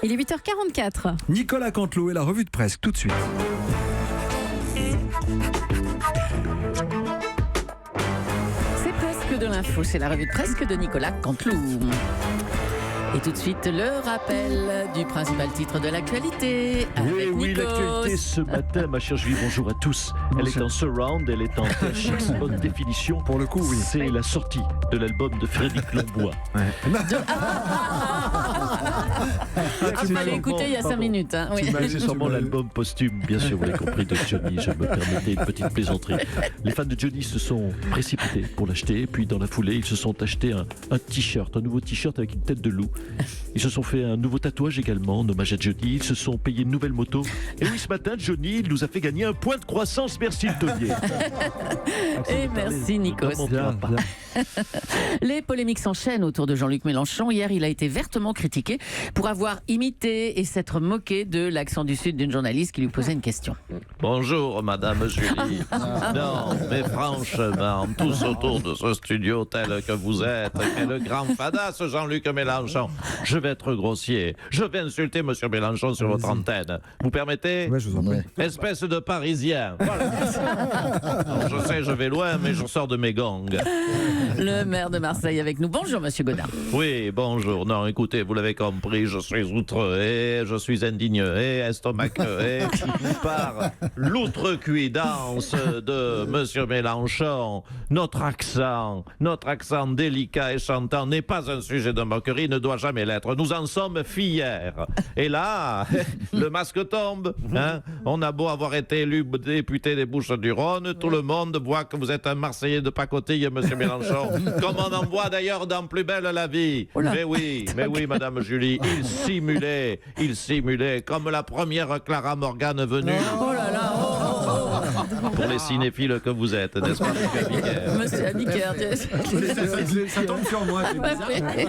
Il est 8h44. Nicolas Canteloup et la revue de presse, tout de suite. C'est presque de l'info, c'est la revue de presse de Nicolas Canteloup. Et tout de suite, le rappel du principal titre de l'actualité. Oui, l'actualité ce matin, ma chère Julie, bonjour à tous. Elle est en surround, elle est en THX haute définition. Pour le coup, oui. C'est la sortie de l'album de Frédéric Lembois. Il fallait écouter il y a 5 minutes. Hein, oui. C'est sûrement l'album posthume, bien sûr, vous l'avez compris, de Johnny. Je me permettais une petite plaisanterie. Les fans de Johnny se sont précipités pour l'acheter, puis dans la foulée, ils se sont achetés un t-shirt, un nouveau t-shirt avec une tête de loup. Ils se sont fait un nouveau tatouage également, en hommage à Johnny. Ils se sont payés une nouvelle moto. Et oui, ce matin, Johnny, il nous a fait gagner un point de croissance. Merci, le taulier. Et merci, Nikos. Les polémiques s'enchaînent autour de Jean-Luc Mélenchon. Hier, il a été vertement critiqué pour avoir imité et s'être moqué de l'accent du Sud d'une journaliste qui lui posait une question. Bonjour, Madame Julie. Non, mais franchement, tous autour de ce studio tel que vous êtes, quel grand fada ce Jean-Luc Mélenchon. Je vais être grossier. Je vais insulter Monsieur Mélenchon sur votre antenne. Vous permettez? Ouais, je vous en prie. Espèce de Parisien. Voilà. Alors, je sais, je vais loin, mais je sors de mes gongs. Le maire de Marseille avec nous. Bonjour, Monsieur Godin. Oui, bonjour. Non, écoutez, vous l'avez compris, je suis outré, je suis indigné, estomaqué par l'outrecuidance de Monsieur Mélenchon. Notre accent délicat et chantant n'est pas un sujet de moquerie, ne doit jamais l'être. Nous en sommes fiers. Et là, le masque tombe. Hein, on a beau avoir été élu député des Bouches-du-Rhône, tout le monde voit que vous êtes un Marseillais de pacotille, Monsieur Mélenchon. Comme on en voit d'ailleurs dans Plus belle la vie. Mais oui, Madame Julie, il simulait comme la première Clara Morgan venue. Oh là là, Pour les cinéphiles que vous êtes, n'est-ce pas, Monsieur Abiker. Ça tombe sur moi.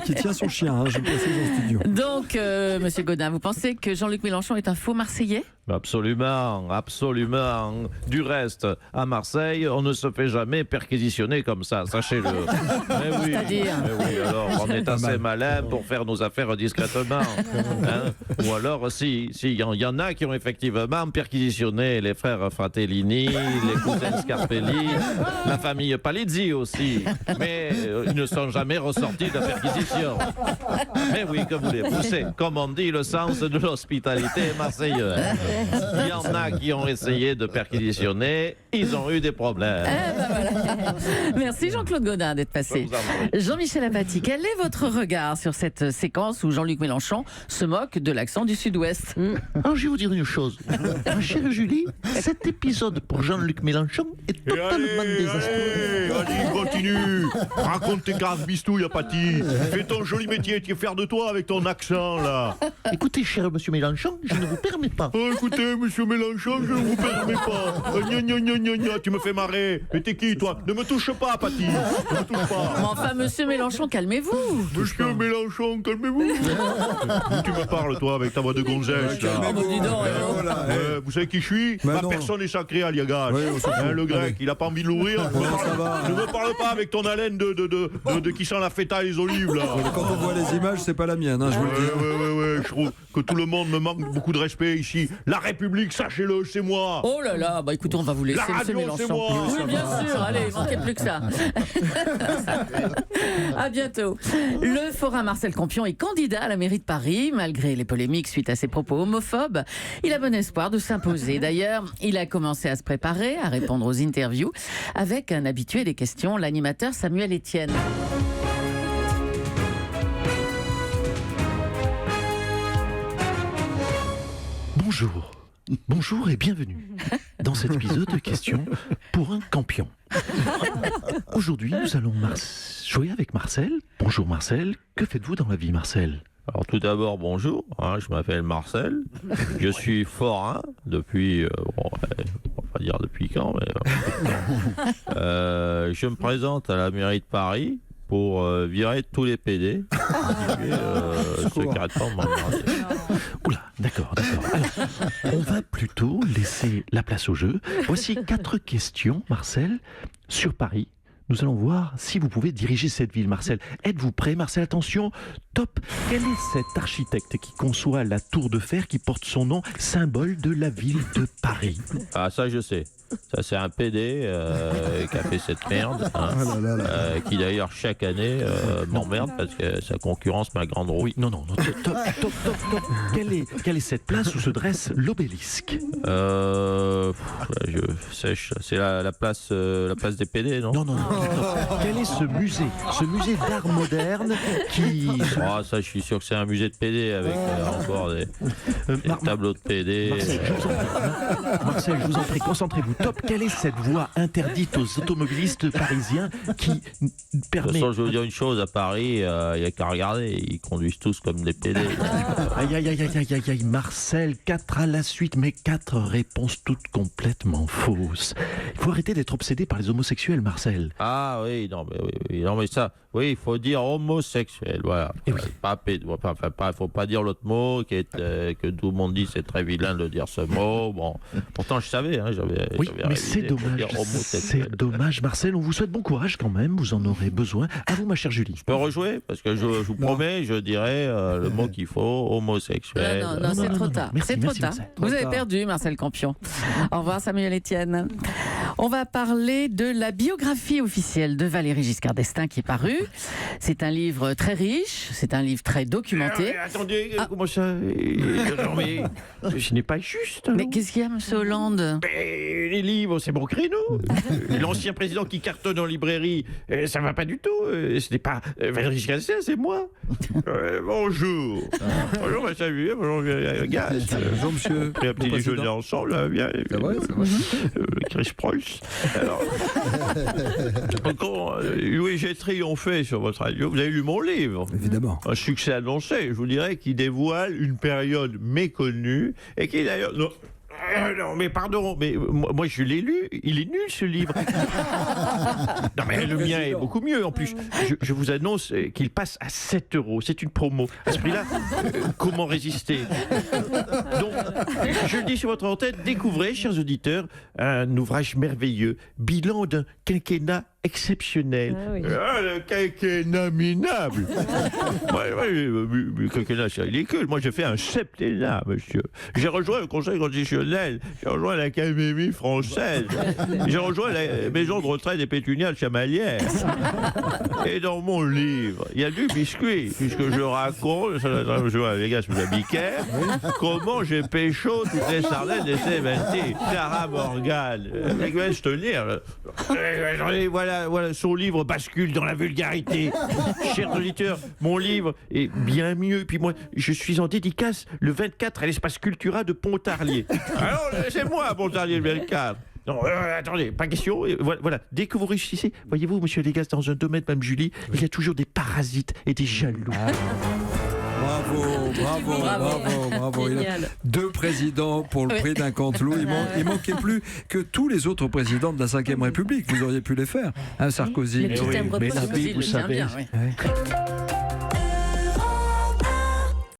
Qui tient son chien, hein, je le précise en studio. Donc, Monsieur Godin, vous pensez que Jean-Luc Mélenchon est un faux Marseillais? Absolument. Du reste, à Marseille, on ne se fait jamais perquisitionner comme ça, sachez-le. Mais oui, alors on est assez malin pour faire nos affaires discrètement. Hein? Ou alors, si, il y en a qui ont effectivement perquisitionné les frères Fratellini, les cousins Scarpelli, la famille Palizzi aussi. Mais ils ne sont jamais ressortis de la perquisition. Mais oui, que voulez-vous, c'est, comme on dit, le sens de l'hospitalité marseillaise. Il y en a qui ont essayé de perquisitionner, ils ont eu des problèmes. Voilà. Merci Jean-Claude Godin d'être passé. Jean-Michel Apathy, quel est votre regard sur cette séquence où Jean-Luc Mélenchon se moque de l'accent du Sud-Ouest? Alors, je vais vous dire une chose. Ma chère Julie, cet épisode pour Jean-Luc Mélenchon est totalement désastreux. Vas-y, continue. Raconte tes graves bistouilles, Apathy. Fais ton joli métier, tu es fier de toi avec ton accent, là. Écoutez, cher monsieur Mélenchon, je ne vous permets pas. Oh, écoutez, monsieur Mélenchon, je ne vous permets pas. Gna, tu me fais marrer. Mais t'es qui, toi? Ne me touche pas, Apathy. Ne me touche pas. Mais enfin, monsieur Mélenchon, calmez-vous. Monsieur Mélenchon, calmez-vous. Tu me parles, toi, avec ta voix de gonzesse, là. Oh, bah, dis donc, Vous savez qui je suis? Bah Ma non. personne est sacrée, Aliagas. Oui, on s'en fout. Le grec, Allez. il a pas envie de l'ouvrir. Ne me parle pas avec ton haleine de qui sent la feta et les olives, là. Quand on voit les images, c'est pas la mienne, hein, je vous le dis. Ouais, je trouve que tout le monde me manque beaucoup de respect ici. La République, sachez-le, c'est moi. Oh là là, bah écoutez, on va vous laisser, La monsieur radio, c'est Mélenchon. moi. Oui, bien sûr, allez, manquez plus que ça. À bientôt. Le forain Marcel Campion est candidat à la mairie de Paris, malgré les polémiques suite à ses propos homophobes. Il a bon espoir de s'imposer. D'ailleurs, il a commencé à se préparer, à répondre aux interviews, avec un habitué des questions, l'animateur Samuel Etienne. Bonjour et bienvenue dans cet épisode de questions pour un campion. Aujourd'hui, nous allons jouer avec Marcel. Bonjour Marcel, que faites-vous dans la vie Marcel? Alors tout d'abord, bonjour, je m'appelle Marcel, je suis forain depuis, on va pas dire depuis quand, mais je me présente à la mairie de Paris pour virer tous les PD, ceux qui arrêtent pas de m'emmerder. Oula, d'accord. Alors, on va plutôt laisser la place au jeu. Voici 4 questions, Marcel, sur Paris, nous allons voir si vous pouvez diriger cette ville, Marcel. Êtes-vous prêt, Marcel? Attention, top. Quel est cet architecte qui conçoit la tour de fer qui porte son nom, symbole de la ville de Paris? Ah, ça, je sais. Ça, c'est un PD qui a fait cette merde, hein, qui d'ailleurs chaque année m'emmerde parce que sa concurrence ma grande roue. Oui, non, top. Quelle est cette place où se dresse l'obélisque? Je sèche. C'est la place des PD, non? Non. Quel est ce musée d'art moderne qui... Ah, ça, je suis sûr que c'est un musée de PD avec encore des tableaux de PD. Marcel, je vous en prie, concentrez-vous. Top, quelle est cette voie interdite aux automobilistes parisiens qui permet... De toute façon, je vais vous dire une chose, à Paris, il n'y a qu'à regarder, ils conduisent tous comme des PD. Aïe, Marcel, 4 à la suite, mais 4 réponses toutes complètement fausses. Il faut arrêter d'être obsédé par les homosexuels, Marcel. Ah oui, non mais ça, oui, il faut dire homosexuel, voilà. Et oui. Faut pas dire l'autre mot que tout le monde dit c'est très vilain de dire ce mot. Bon, pourtant je savais, hein, j'avais. Oui, mais c'est révisé pour dommage. dire homosexuel. C'est dommage, Marcel. On vous souhaite bon courage quand même. Vous en aurez besoin. À vous, ma chère Julie. Je peux rejouer parce que je vous promets, je dirai le mot qu'il faut, homosexuel. Non, c'est trop tard. Merci, C'est trop merci, tard. Marcel. Vous avez perdu, Marcel Campion. Au revoir, Samuel Etienne. On va parler de la biographie officielle de Valéry Giscard d'Estaing qui est parue. C'est un livre très riche, c'est un livre très documenté. Attendez, comment ça? Non, mais ce n'est pas juste. Mais qu'est-ce qu'il y a, M. Hollande? Les livres, c'est mon créneau. L'ancien président qui cartonne en librairie, ça va pas du tout. Ce n'est pas Valéry Giscard d'Estaing, c'est moi. Bonjour. Bonjour, ma salut. Bonjour, Gaz. Bonjour, monsieur. On a un petit déjeuner ensemble, bien. C'est vrai. Chris Preuss. Alors, quand Louis j'ai triomphé sur votre radio, vous avez lu mon livre. Évidemment. Un succès annoncé, je vous dirais, qui dévoile une période méconnue et qui d'ailleurs... Non, mais pardon, mais moi je l'ai lu, il est nul ce livre. Non, mais le mien est beaucoup mieux en plus. Je vous annonce qu'il passe à 7 €. C'est une promo. À ce prix-là, comment résister? Donc, je le dis sur votre antenne, découvrez, chers auditeurs, un ouvrage merveilleux, bilan d'un quinquennat exceptionnel. Ah oui. Le quinquennat minable. Le quinquennat, c'est ridicule. Moi, j'ai fait un septennat, monsieur. J'ai rejoint le Conseil constitutionnel. J'ai rejoint l'Académie française. J'ai rejoint la maison de retraite des pétunias de Chamalières. Et dans mon livre, il y a du biscuit, puisque je raconte, je vois les gars, je vous habillais, comment j'ai pécho toutes les sardines des C20. Clara Morgan. Elle va se tenir. Voilà, son livre bascule dans la vulgarité. Chers auditeurs, mon livre est bien mieux. Puis moi, je suis en dédicace le 24 à l'espace Cultura de Pontarlier. Alors, c'est moi, Pontarlier, le 24. Non, attendez, pas question. Voilà, dès que vous réussissez, voyez-vous, monsieur Légas, dans un domaine, même Julie, il y a toujours des parasites et des jaloux. Bravo. Il a Génial. 2 présidents pour le prix d'un Canteloup. Il manquait plus que tous les autres présidents de la Ve République. Vous auriez pu les faire, hein, Sarkozy. Le petit timbre mais de poste, la vie, il vous le tient savez, bien, oui.